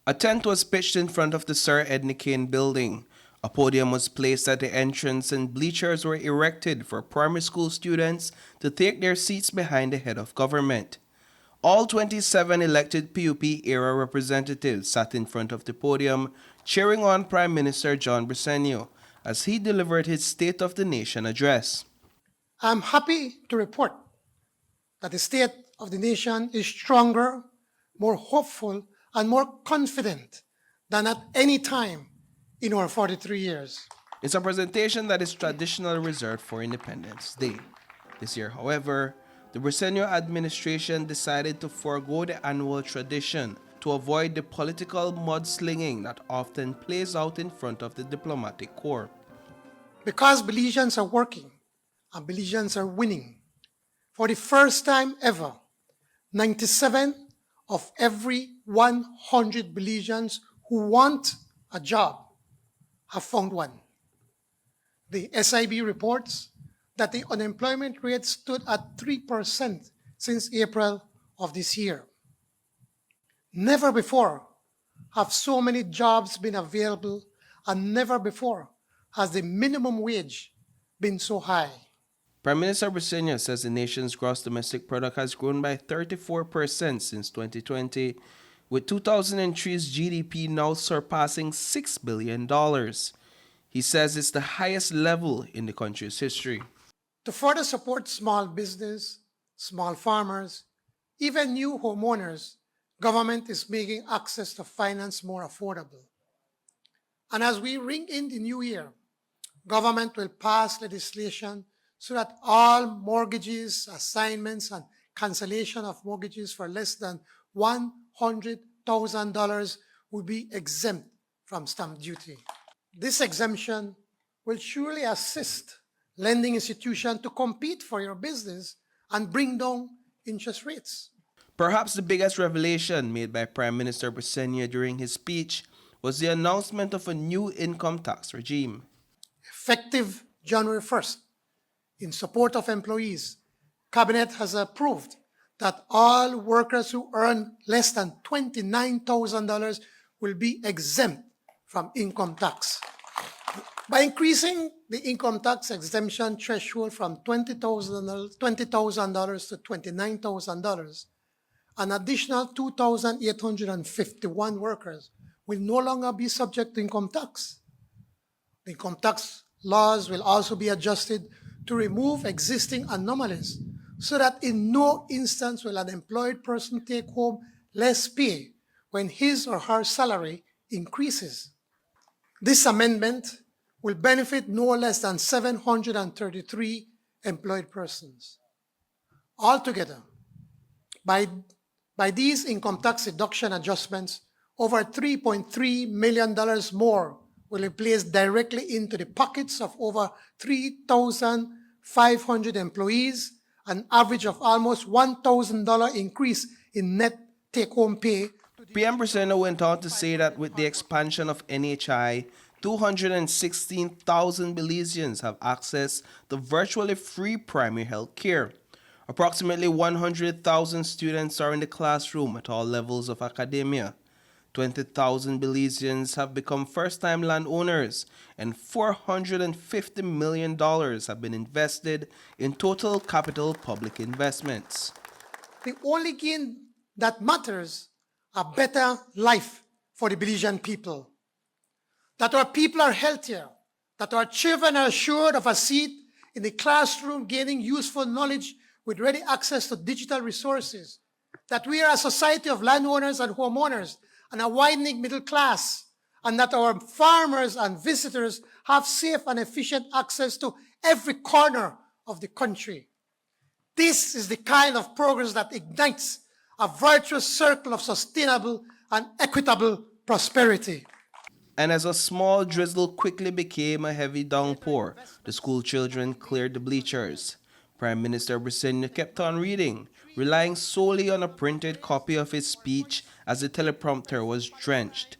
A tent was pitched in front of the Sir Edney Cain Building. A podium was placed at the entrance and bleachers were erected for primary school students to take their seats behind the head of government. All 27 elected PUP-era representatives sat in front of the podium, cheering on Prime Minister John Briceno as he delivered his State of the Nation address. I'm happy to report that the state of the nation is stronger, more hopeful, and more confident than at any time in our 43 years. It's a presentation that is traditionally reserved for Independence Day. This year, however, the Briceno administration decided to forego the annual tradition to avoid the political mudslinging that often plays out in front of the diplomatic corps. Because Belizeans are working and Belizeans are winning, for the first time ever, 97 of every 100 Belizeans who want a job have found one. The SIB reports that the unemployment rate stood at 3% since April of this year. Never before have so many jobs been available, and never before has the minimum wage been so high. Prime Minister Briceno says the nation's gross domestic product has grown by 34% since 2020, with 2003's GDP now surpassing $6 billion. He says it's the highest level in the country's history. To further support small business, small farmers, even new homeowners, government is making access to finance more affordable. And as we ring in the new year, government will pass legislation so that all mortgages, assignments, and cancellation of mortgages for less than $100,000 will be exempt from stamp duty. This exemption will surely assist lending institutions to compete for your business and bring down interest rates. Perhaps the biggest revelation made by Prime Minister Briceno during his speech was the announcement of a new income tax regime. Effective January 1st, in support of employees, Cabinet has approved that all workers who earn less than $29,000 will be exempt from income tax. By increasing the income tax exemption threshold from $20,000 to $29,000, an additional 2,851 workers will no longer be subject to income tax. The income tax laws will also be adjusted to remove existing anomalies so that in no instance will an employed person take home less pay when his or her salary increases. This amendment will benefit no less than 733 employed persons. Altogether, by these income tax deduction adjustments, over $3.3 million more will be placed directly into the pockets of over 3,500 employees, an average of almost $1,000 increase in net take-home pay. PM Briceno went on to say that with the expansion of NHI, 216,000 Belizeans have access to virtually free primary health care. Approximately 100,000 students are in the classroom at all levels of academia. 20,000 Belizeans have become first-time landowners, and $450 million have been invested in total capital public investments. The only gain that matters a better life for the Belizean people. That our people are healthier, that our children are assured of a seat in the classroom gaining useful knowledge with ready access to digital resources, that we are a society of landowners and homeowners and a widening middle class, and that our farmers and visitors have safe and efficient access to every corner of the country. This is the kind of progress that ignites a virtuous circle of sustainable and equitable prosperity. And as a small drizzle quickly became a heavy downpour, the school children cleared the bleachers. Prime Minister Briceno kept on reading, relying solely on a printed copy of his speech as the teleprompter was drenched.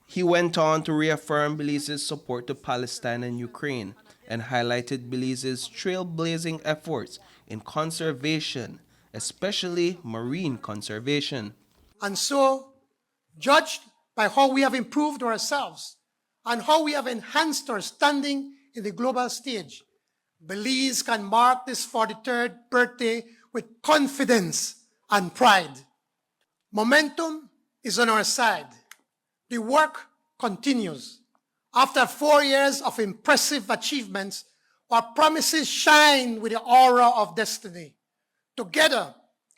He went on to reaffirm Belize's support to Palestine and Ukraine and highlighted Belize's trailblazing efforts in conservation, especially marine conservation. And so, judged by how we have improved ourselves and how we have enhanced our standing in the global stage, Belize can mark this 43rd birthday with confidence and pride. Momentum is on our side. The work continues. After 4 years of impressive achievements, our promises shine with the aura of destiny. Together,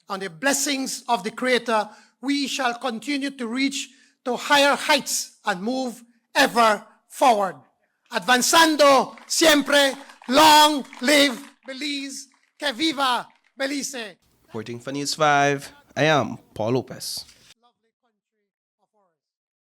on the blessings of the Creator, we shall continue to reach to higher heights and move ever forward. Advanzando siempre, long live Belize, que viva Belize. Reporting for News 5, I am Paul Lopez.